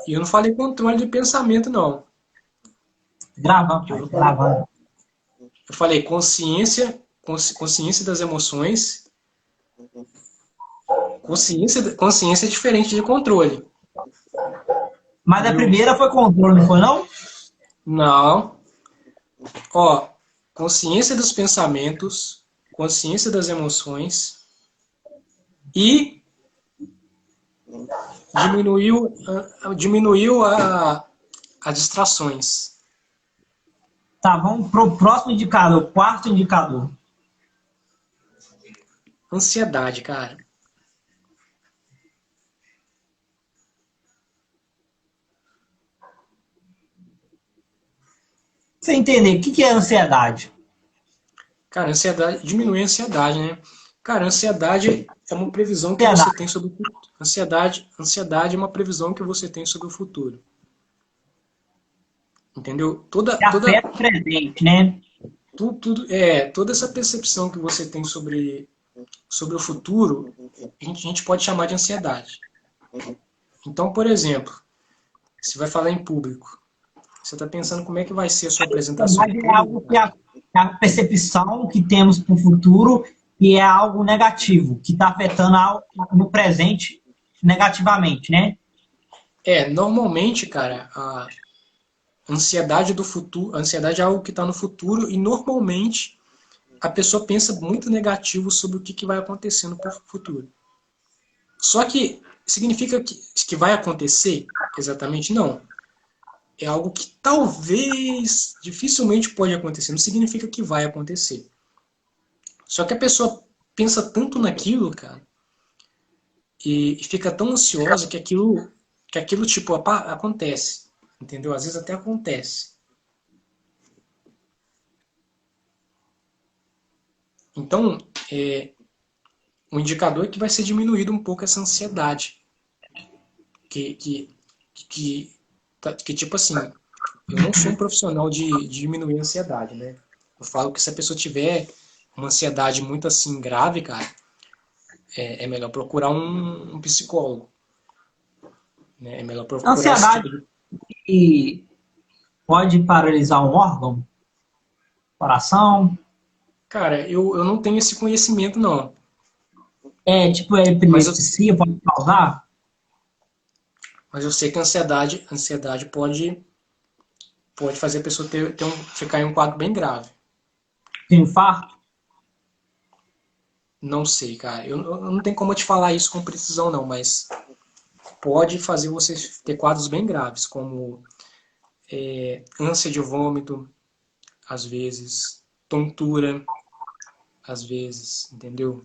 S2: eu não falei controle de pensamento, não.
S1: Gravando,
S2: Eu
S1: pai,
S2: não falei.
S1: gravando.
S2: Eu falei consciência das emoções. Consciência é diferente de controle.
S1: Mas a
S2: Viu?
S1: primeira foi controle, não foi não?
S2: Não. Ó, consciência dos pensamentos, consciência das emoções e diminuiu as distrações.
S1: Tá, vamos pro próximo indicador, quarto indicador.
S2: Ansiedade, cara.
S1: Você entender, o que é ansiedade?
S2: Cara, ansiedade, diminuir a ansiedade, né? Cara, ansiedade é uma previsão que você
S1: Ansiedade
S2: tem sobre o futuro. Ansiedade é uma previsão que você tem sobre o futuro. Entendeu?
S1: que afeta o presente, né?
S2: Toda essa percepção que você tem sobre o futuro, a gente pode chamar de ansiedade. Então, por exemplo, você vai falar em público. Você está pensando como é que vai ser a sua apresentação em
S1: Ansiedade é algo
S2: público,
S1: que
S2: cara?
S1: a percepção que temos para o futuro e é algo negativo, que está afetando no presente negativamente, né?
S2: Normalmente, cara, a ansiedade do futuro, a ansiedade é algo que está no futuro e normalmente a pessoa pensa muito negativo sobre o que vai acontecer no futuro. Só que significa que vai acontecer? Exatamente não. É algo que talvez, dificilmente pode acontecer. Não significa que vai acontecer. Só que a pessoa pensa tanto naquilo, cara, e fica tão ansiosa que aquilo tipo, acontece. Entendeu? Às vezes até acontece. Então, o indicador é que vai ser diminuído um pouco essa ansiedade. Que, que, que tipo assim, eu não sou um profissional de diminuir a ansiedade, né? Eu falo que se a pessoa tiver uma ansiedade muito assim grave, cara, é melhor procurar um psicólogo, né? É melhor procurar esse
S1: Ansiedade
S2: tipo de...
S1: que pode paralisar um órgão, coração,
S2: Cara, eu não tenho esse conhecimento, não.
S1: tipo
S2: Mas eu,
S1: epilepsia, pode causar
S2: mas eu sei que a ansiedade pode fazer a pessoa ficar em um quadro bem grave.
S1: infarto.
S2: Não sei, cara. Eu não tenho como eu te falar isso com precisão, não, mas pode fazer você ter quadros bem graves, como ânsia de vômito, às vezes, tontura, às vezes, entendeu?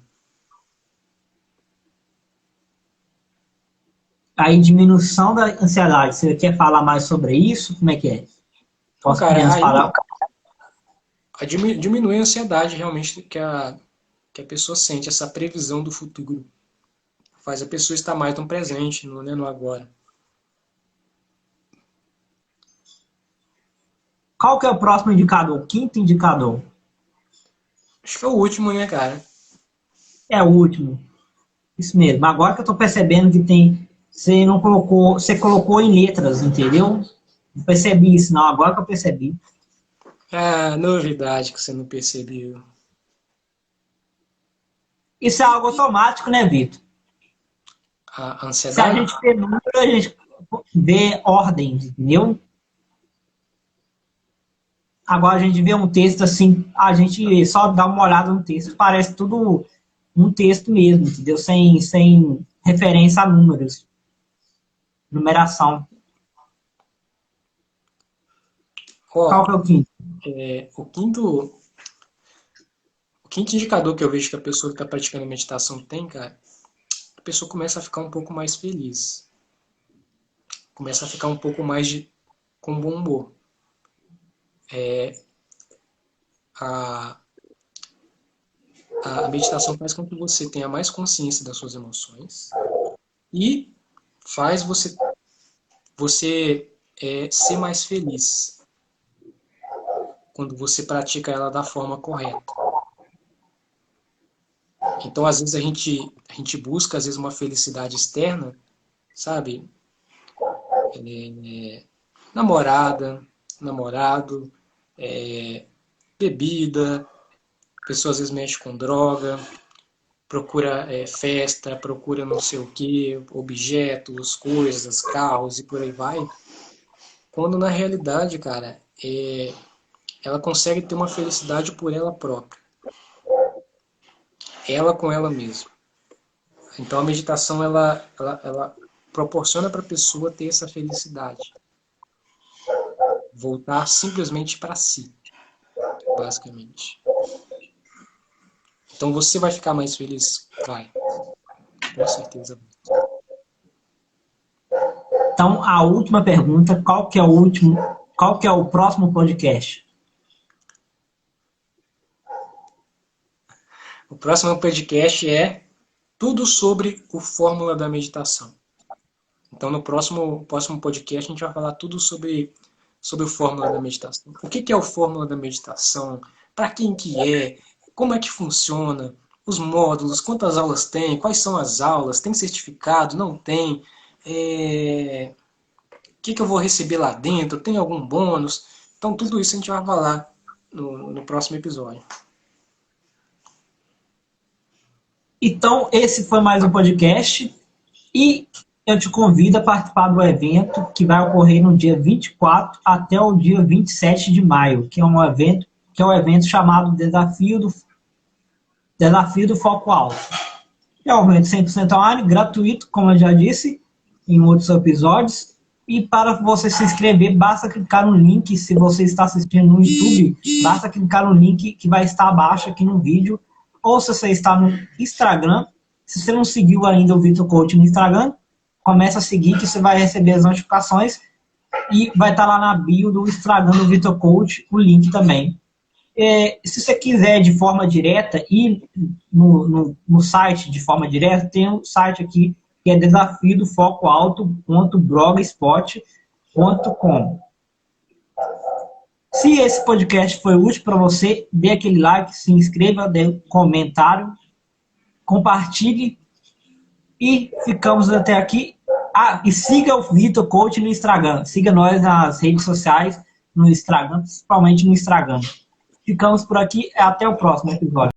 S1: Aí, diminuição da ansiedade. Você quer falar mais sobre isso? Como é que é?
S2: Então,
S1: Posso
S2: cara,
S1: criança falar?
S2: aí diminui a ansiedade realmente que a pessoa sente, essa previsão do futuro. Faz a pessoa estar mais no presente, no agora.
S1: Qual que é o próximo indicador? O quinto indicador.
S2: Acho que é o último, né, cara?
S1: É o último. Isso mesmo. Agora que eu estou percebendo que tem. Você não colocou. Você colocou em letras, entendeu? Não percebi isso, não. Agora que eu percebi.
S2: Ah, novidade que você não percebeu.
S1: Isso é algo automático, né, Vitor?
S2: A
S1: Se a
S2: ansiedade?
S1: gente vê número, a gente vê ordens, entendeu? Agora a gente vê um texto assim, a gente só dá uma olhada no texto, parece tudo um texto mesmo, entendeu? Sem referência a números, numeração. Qual
S2: Ó,
S1: que é o quinto?
S2: o quinto indicador que eu vejo que a pessoa que está praticando meditação tem, cara, a pessoa começa a ficar um pouco mais feliz. Começa a ficar um pouco mais com bom humor. A, a meditação faz com que você tenha mais consciência das suas emoções e faz você ser mais feliz quando você pratica ela da forma correta. Então, às vezes, a gente busca, às vezes, uma felicidade externa, sabe? Namorada, namorado, bebida, a pessoa às vezes mexe com droga, procura festa, procura não sei o que, objetos, coisas, carros e por aí vai. Quando na realidade, cara, ela consegue ter uma felicidade por ela própria, ela com ela mesma. Então a meditação ela proporciona para a pessoa ter essa felicidade, voltar simplesmente para si, basicamente. Então você vai ficar mais feliz? Vai, com certeza.
S1: Então, a última pergunta, qual que é o próximo podcast?
S2: O próximo podcast é tudo sobre o Fórmula da Meditação. Então, no próximo podcast, a gente vai falar tudo sobre o Fórmula da Meditação. O que é o Fórmula da Meditação? Para quem que é? Como é que funciona? Os módulos, quantas aulas tem? Quais são as aulas? Tem certificado? Não tem? O que eu vou receber lá dentro? Tem algum bônus? Então, tudo isso a gente vai falar no próximo episódio.
S1: Então, esse foi mais um podcast e eu te convido a participar do evento que vai ocorrer no dia 24 até o dia 27 de maio, que é um evento chamado Desafio do Foco Alto. É um evento 100% online, gratuito, como eu já disse em outros episódios. E para você se inscrever, basta clicar no link. Se você está assistindo no YouTube, basta clicar no link que vai estar abaixo aqui no vídeo. Ou se você está no Instagram, se você não seguiu ainda o Vitor Coach no Instagram, começa a seguir que você vai receber as notificações e vai estar lá na bio do Instagram do Vitor Coach o link também. Se você quiser de forma direta ir no site de forma direta, tem um site aqui que é desafiodofocoalto.blogspot.com. Se esse podcast foi útil para você, dê aquele like, se inscreva, dê um comentário, compartilhe e ficamos até aqui. E siga o Vitor Coach no Instagram. Siga nós nas redes sociais, no Instagram, principalmente no Instagram. Ficamos por aqui. Até o próximo episódio.